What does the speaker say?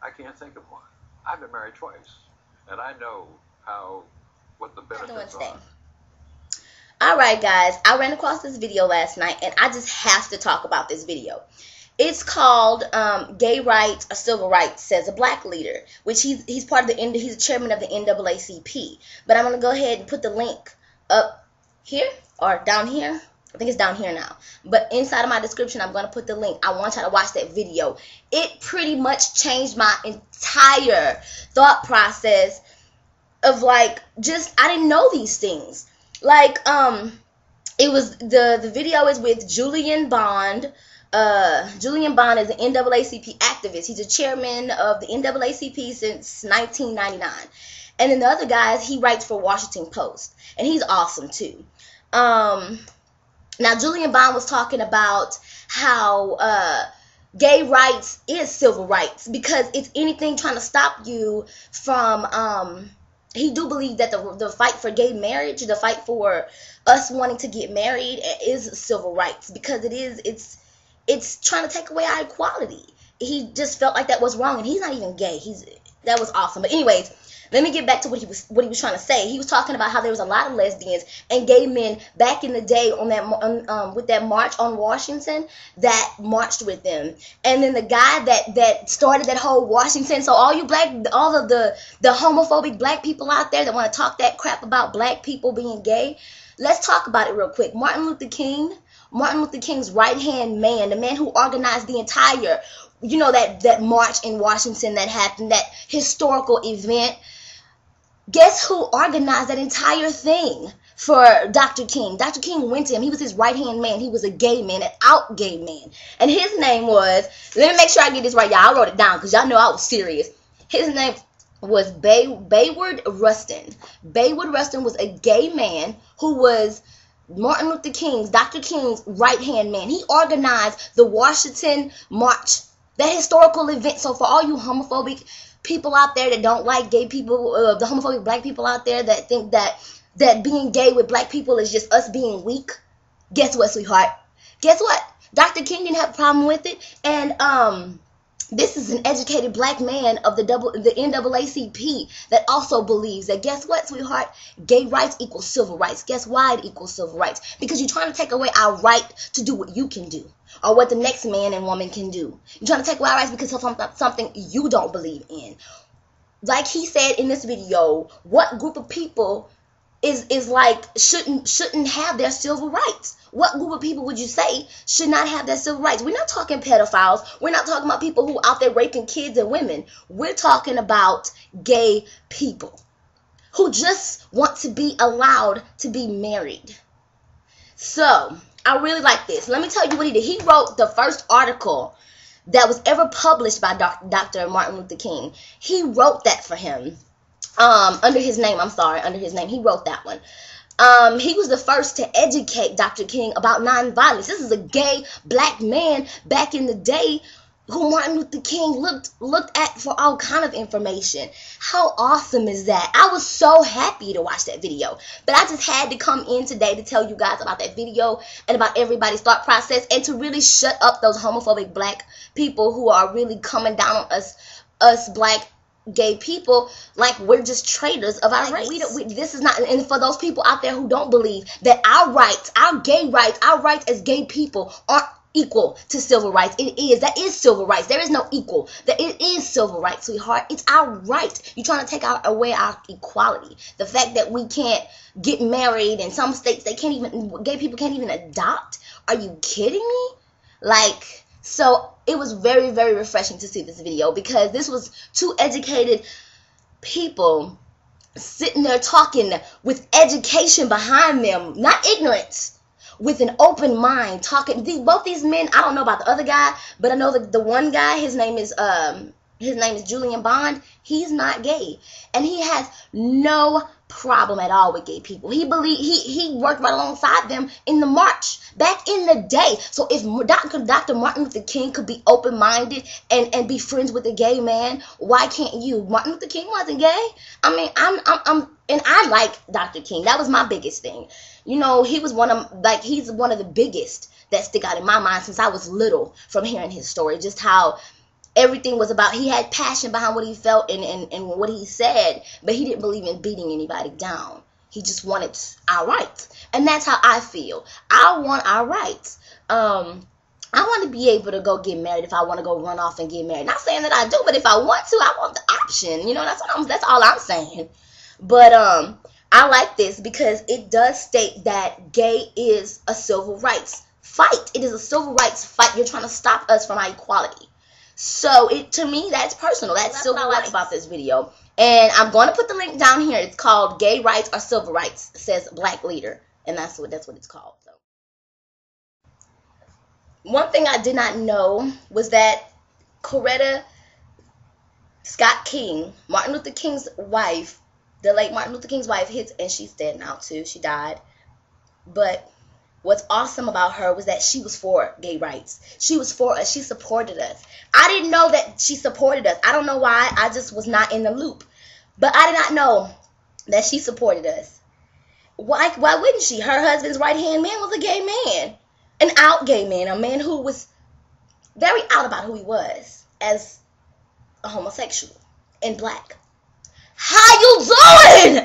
I can't think of one. I've been married twice, and I know what the benefits are. Alright guys, I ran across this video last night and I just have to talk about this video. It's called Gay Rights or Civil Rights, says a black leader, which he's part of he's the chairman of the NAACP. But I'm going to go ahead and put the link up here or down here. I think it's down here now. But inside of my description, I'm going to put the link. I want y'all to watch that video. It pretty much changed my entire thought process of like, just, I didn't know these things. Like, it was, the video is with Julian Bond. Julian Bond is an NAACP activist. He's a chairman of the NAACP since 1999. And then the other guys, he writes for Washington Post. And he's awesome, too. Now, Julian Bond was talking about how, gay rights is civil rights. Because it's anything trying to stop you from, he do believe that the fight for gay marriage, the fight for us wanting to get married is civil rights, because it's trying to take away our equality. He just felt like that was wrong, and he's not even gay. That was awesome. But anyways, let me get back to what he was trying to say. He was talking about how there was a lot of lesbians and gay men back in the day on that with that march on Washington that marched with them. And then the guy that started that whole Washington. So all of the homophobic black people out there that want to talk that crap about black people being gay, let's talk about it real quick. Martin Luther King's right-hand man, the man who organized the entire, that march in Washington that happened, that historical event. Guess who organized that entire thing for Dr. King? Dr. King went to him. He was his right-hand man. He was a gay man, an out gay man. And his name was, let me make sure I get this right, y'all. I wrote it down because y'all know I was serious. His name was Bayard Rustin. Bayard Rustin was a gay man who was Martin Luther King's, Dr. King's right-hand man. He organized the Washington March, that historical event. So for all you homophobic people out there that don't like gay people, the homophobic black people out there that think that being gay with black people is just us being weak, guess what, sweetheart? Guess what? Dr. King didn't have a problem with it, and this is an educated black man of the NAACP that also believes that, guess what, sweetheart? Gay rights equals civil rights. Guess why it equals civil rights? Because you're trying to take away our right to do what you can do, or what the next man and woman can do. You're trying to take away our rights because of something you don't believe in. Like he said in this video, what group of people is like shouldn't have their civil rights? What group of people would you say should not have their civil rights? We're not talking pedophiles. We're not talking about people who out there raping kids and women. We're talking about gay people who just want to be allowed to be married. So I really like this. Let me tell you what he did. He wrote the first article that was ever published by Dr. Martin Luther King. He wrote that for him. Under his name, he wrote that one. He was the first to educate Dr. King about nonviolence. This is a gay black man back in the day who Martin Luther King looked at for all kind of information. How awesome is that? I was so happy to watch that video. But I just had to come in today to tell you guys about that video and about everybody's thought process, and to really shut up those homophobic black people who are really coming down on us black gay people like we're just traitors of our race. This is not, and for those people out there who don't believe that our rights, our gay rights, our rights as gay people aren't equal to civil rights. That is civil rights. There is no equal. That it is civil rights, sweetheart. It's our right. You're trying to take away our equality. The fact that we can't get married in some states, gay people can't even adopt. Are you kidding me? Like, so it was very, very refreshing to see this video, because this was two educated people sitting there talking with education behind them, not ignorance, with an open mind, talking. Both these men, I don't know about the other guy, but I know the one guy, his name is Julian Bond. He's not gay, and he has no problem at all with gay people. He worked right alongside them in the march back in the day. So if Dr. Martin Luther King could be open-minded and be friends with a gay man, why can't you? Martin Luther King wasn't gay. I mean, and I like Dr. King. That was my biggest thing. You know, he's one of the biggest that stick out in my mind since I was little, from hearing his story, just how everything was about, he had passion behind what he felt and what he said, but he didn't believe in beating anybody down. He just wanted our rights. And that's how I feel. I want our rights. I want to be able to go get married if I want to go run off and get married. Not saying that I do, but if I want to, I want the option. You know, that's all I'm saying. But I like this because it does state that gay is a civil rights fight. It is a civil rights fight. You're trying to stop us from our equality. So to me, that's personal. That's civil rights about this video. And I'm going to put the link down here. It's called Gay Rights or Civil Rights. It says Black Leader. And that's what it's called. So. One thing I did not know was that Coretta Scott King, Martin Luther King's wife, the late Martin Luther King's wife, and she's dead now too. She died. But what's awesome about her was that she was for gay rights. She was for us. She supported us. I didn't know that she supported us. I don't know why. I just was not in the loop. But I did not know that she supported us. Why wouldn't she? Her husband's right-hand man was a gay man. An out gay man. A man who was very out about who he was as a homosexual and black. How you doing?